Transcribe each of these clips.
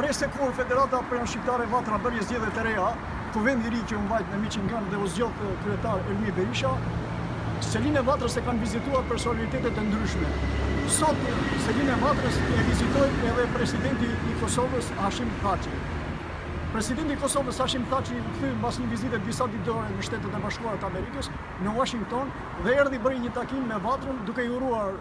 Prej se kur Federata Pan Shqiptare Vatra bëri zgjedhjet e reja, ku vendi i ri që u mbajt në Michigan dhe u zgjodh kryetari Elmi Berisha, Selinë e Vatrës e kanë vizituar personalitetet e ndryshme. Sot Selinë e Vatrës e vizitoi edhe presidenti i Kosovës Hashim Thaçi. Presidenti i Kosovës Hashim Thaçi u kthye mbas një vizite disa ditë dorë në Shtetet e Bashkuara të Amerikës në Washington dhe erdhi bëri një takim me Vatrën duke i uruar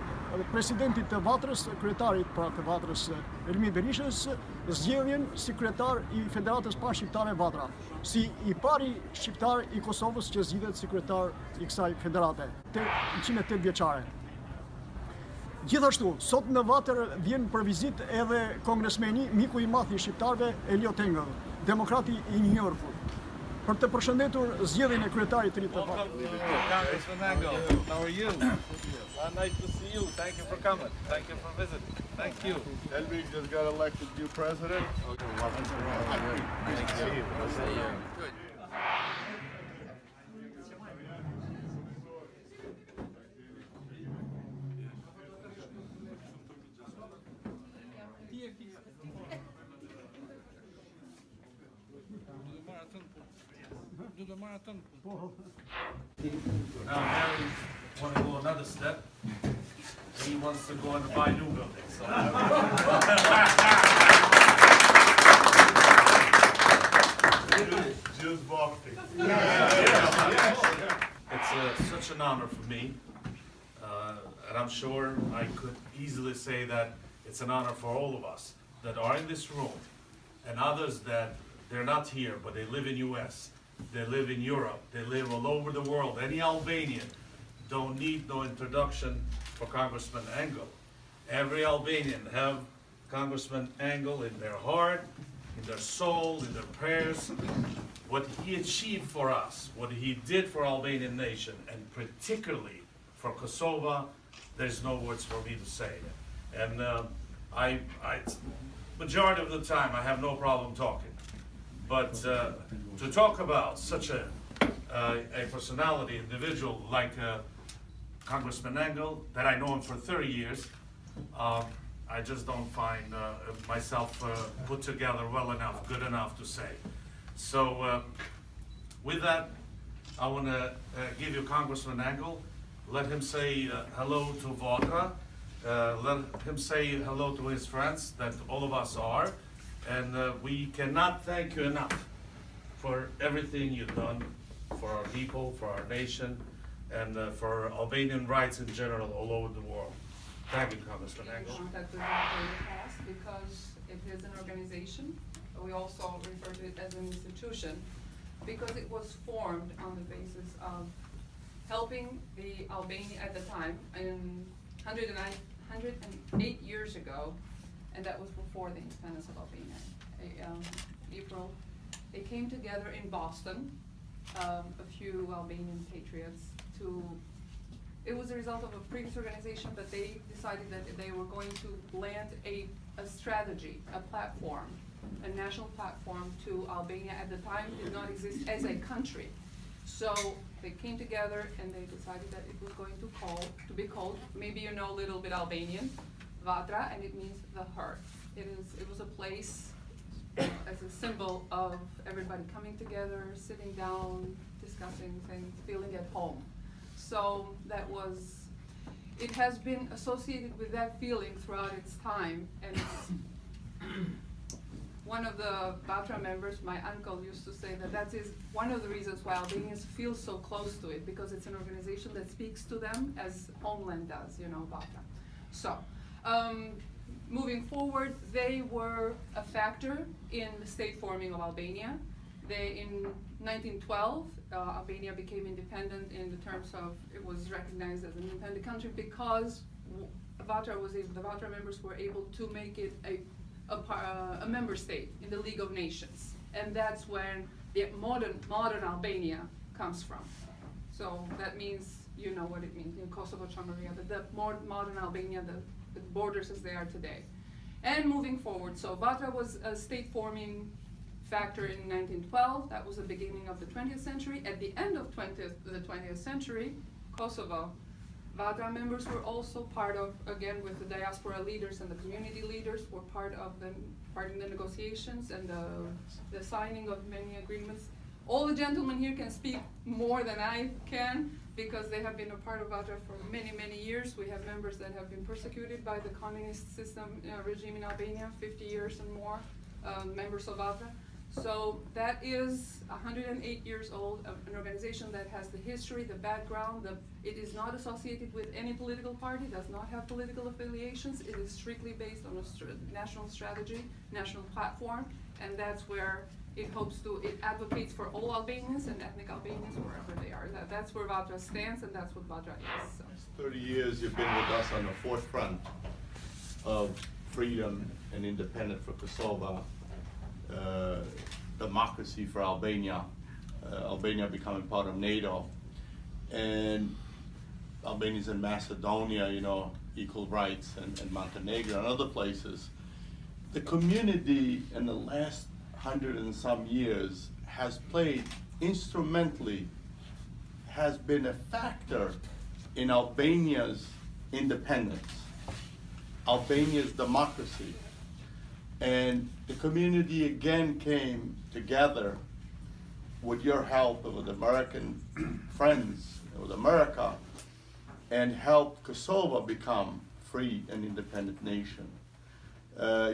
presidentit të Vatrës, kryetarit pra të Vatrës Elmi Berishës, zgjedhjen si kryetar i Federatës Pan Shqiptare Vatra, si i pari shqiptar i Kosovës që zgjidhet si kryetar i kësaj federate, 108 vjeçare. Gjithashtu, sot në Vatër vjen për vizitë edhe kongresmeni, miku i madh i shqiptarëve, Eliot Engel, demokrati i njohur, për të përshëndetur zgjedhjen e kryetarit të ri të Vatrës. Congressman Engel, how are you? Nice to see you. Thank you for coming. Thank you for visiting. Thank you. Elmi just got elected new president. Nice to see you. Good. Now Harry wants to go another step. He wants to go and buy new buildings. So. Just bought it. It's such an honor for me, and I'm sure I could easily say that it's an honor for all of us that are in this room, and others that they're not here, but they live in US, they live in Europe, they live all over the world. Any Albanian don't need no introduction for Congressman Engel. Every Albanian have Congressman Engel in their heart, in their soul, in their prayers. What he achieved for us, what he did for Albanian nation, and particularly for Kosovo, there's no words for me to say. And majority of the time, I have no problem talking. But to talk about such a personality, individual like Congressman Engel, that I know him for 30 years, I just don't find myself put together well enough, good enough to say. So with that, I want to give you Congressman Engel. Let him say hello to Vatra. Let him say hello to his friends, that all of us are. And we cannot thank you enough for everything you've done for our people, for our nation, and for Albanian rights in general all over the world. Thank you, Congressman Engel. That was in the past because it is an organization. We also refer to it as an institution because it was formed on the basis of helping the Albania at the time, 108 years ago, and that was before the independence of Albania. April, they came together in Boston, a few Albanian patriots, it was a result of a previous organization, but they decided that they were going to land a strategy, a platform, a national platform to Albania at the time did not exist as a country. So they came together and they decided that it was going to be called, maybe you know a little bit Albanian, Vatra, and it means the heart. It was a place as a symbol of everybody coming together, sitting down, discussing things, feeling at home. So it has been associated with that feeling throughout its time, and one of the Vatra members, my uncle, used to say that is one of the reasons why Albanians feel so close to it, because it's an organization that speaks to them as homeland does, Vatra. So, moving forward, they were a factor in the state forming of Albania. In 1912, Albania became independent in the terms of, it was recognized as an independent country because the Vatra members were able to make it a member state in the League of Nations. And that's when the modern Albania comes from. So that means, you know what it means, Kosovo, Chamoria, the modern Albania, the borders as they are today. And moving forward, so Vatra was a state-forming factor in 1912. That was the beginning of the 20th century. At the end of the 20th century, Kosovo, Vatra members were also part of, again, with the diaspora leaders and the community leaders, were part in the negotiations and the signing of many agreements. All the gentlemen here can speak more than I can because they have been a part of Vatra for many, many years. We have members that have been persecuted by the communist system regime in Albania, 50 years and more, members of Vatra. So that is 108 years old, an organization that has the history, the background. It is not associated with any political party, does not have political affiliations. It is strictly based on a national strategy, national platform, and that's where it advocates for all Albanians and ethnic Albanians wherever they are. That's where Vatra stands, and that's what Vatra is. So. 30 years you've been with us on the forefront of freedom and independence for Kosovo. Democracy for Albania, Albania becoming part of NATO, and Albanians in Macedonia, equal rights, and Montenegro and other places. The community in the last 100 and some years has played instrumentally, has been a factor in Albania's independence, Albania's democracy. And the community again came together with your help, with American friends, with America, and helped Kosovo become free and independent nation.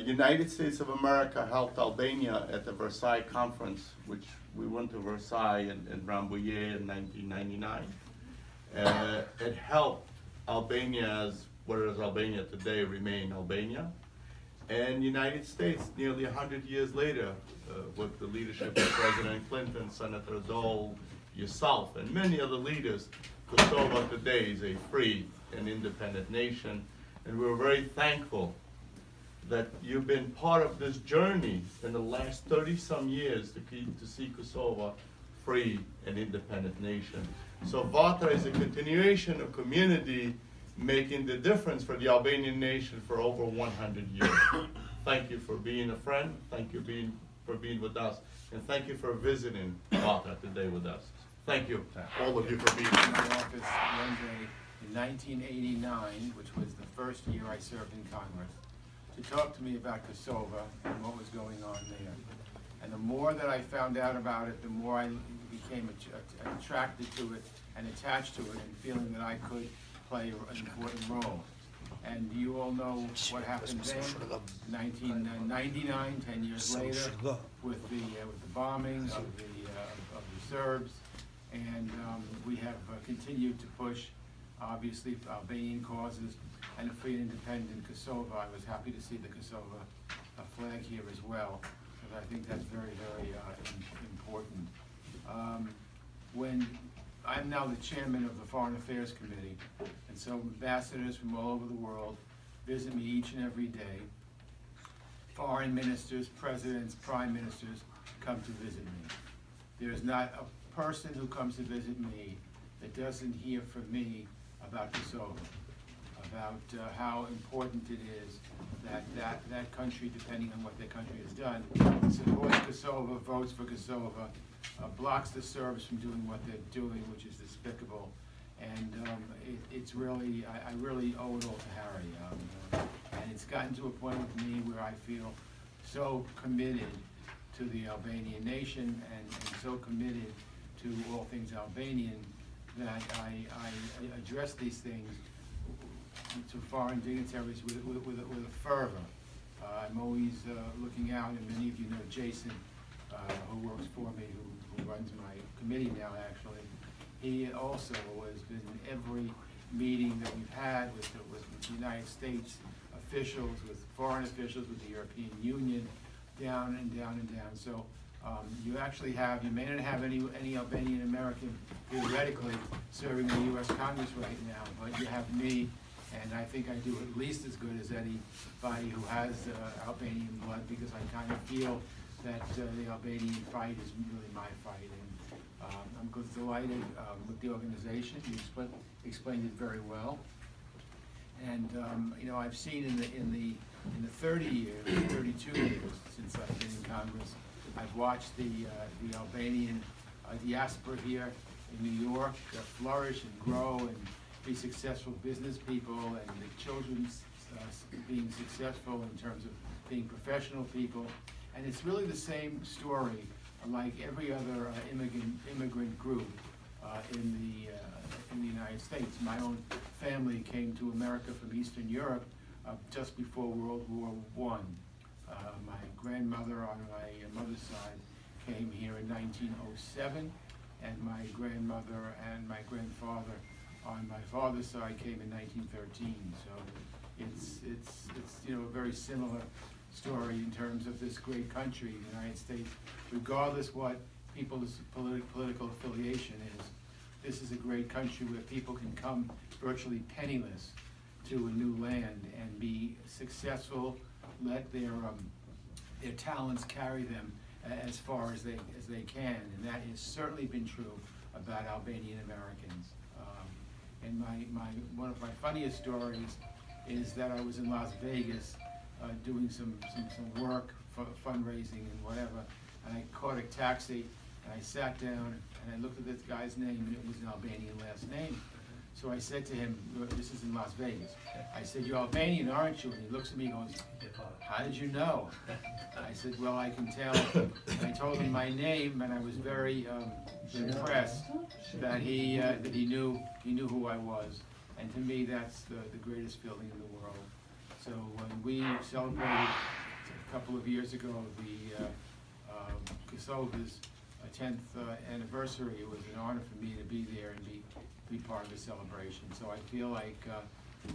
United States of America helped Albania at the Versailles Conference, which we went to Versailles in Rambouillet in 1999. It helped Albania as, what is Albania today, remain Albania. And United States, nearly 100 years later, with the leadership of President Clinton, Senator Dole, yourself, and many other leaders, Kosovo today is a free and independent nation. And we're very thankful that you've been part of this journey in the last 30-some years to see Kosovo free and independent nation. So Vatra is a continuation of community making the difference for the Albanian nation for over 100 years. Thank you for being a friend. Thank you for being with us. And thank you for visiting Vatra today with us. Thank you, all of you, for being in my office one day in 1989, which was the first year I served in Congress, to talk to me about Kosovo and what was going on there. And the more that I found out about it, the more I became attracted to it and attached to it, and feeling that I could play an important role. And you all know what happened then, 1999, 10 years later, with the bombing of the Serbs. And we have continued to push, obviously, Albanian causes and a free and independent Kosovo. I was happy to see the Kosovo flag here as well, because I think that's very, very important. When I'm now the chairman of the Foreign Affairs Committee, and so ambassadors from all over the world visit me each and every day. Foreign ministers, presidents, prime ministers come to visit me. There's not a person who comes to visit me that doesn't hear from me about Kosovo, about how important it is that country, depending on what their country has done, supports Kosovo, votes for Kosovo, blocks the Serbs from doing what they're doing, which is despicable. And it's really, I really owe it all to Harry. And it's gotten to a point with me where I feel so committed to the Albanian nation and so committed to all things Albanian that I address these things to foreign dignitaries with a fervor. I'm always looking out, and many of you know Jason, who works for me, who runs my committee now, actually. He also has been in every meeting that we've had with the United States officials, with foreign officials, with the European Union, down and down and down. So you actually have, you may not have any Albanian American theoretically serving in the U.S. Congress right now, but you have me, and I think I do at least as good as anybody who has Albanian blood, because I kind of feel that the Albanian fight is really my fight. And I'm delighted with the organization. You explained it very well. And you know, I've seen in the 30 years, 32 years since I've been in Congress, I've watched the Albanian diaspora here in New York flourish and grow be successful business people and the children being successful in terms of being professional people. And it's really the same story like every other immigrant group in the United States. My own family came to America from Eastern Europe just before World War I. My grandmother on my mother's side came here in 1907, and my grandmother and my grandfather on my father's side came in 1913. So it's a very similar story in terms of this great country, the United States. Regardless what people's political affiliation is, this is a great country where people can come virtually penniless to a new land and be successful, let their talents carry them as far as they can, and that has certainly been true about Albanian Americans. And one of my funniest stories is that I was in Las Vegas doing some work for fundraising and whatever, and I caught a taxi and I sat down and I looked at this guy's name and it was an Albanian last name. So I said to him, this is in Las Vegas, I said, "You're Albanian, aren't you?" And he looks at me and goes, "How did you know?" I said, "Well, I can tell." And I told him my name, and I was very impressed that he knew who I was. And to me, that's the greatest feeling in the world. So when we celebrated a couple of years ago the Kosovo's 10th anniversary, it was an honor for me to be there and be part of the celebration. So I feel like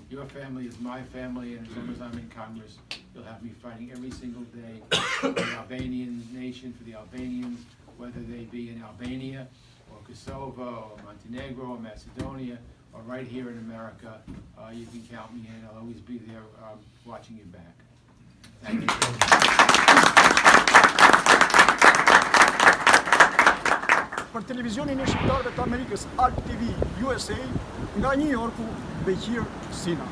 your family is my family, and as long as I'm in Congress, you'll have me fighting every single day for the Albanian nation, for the Albanians, whether they be in Albania or Kosovo or Montenegro or Macedonia or right here in America. You can count me in. I'll always be there watching you back. Thank you. Për televizionin e shqiptarëve të Amerikës, Alt TV USA, nga New Yorku, Beqir, Sina.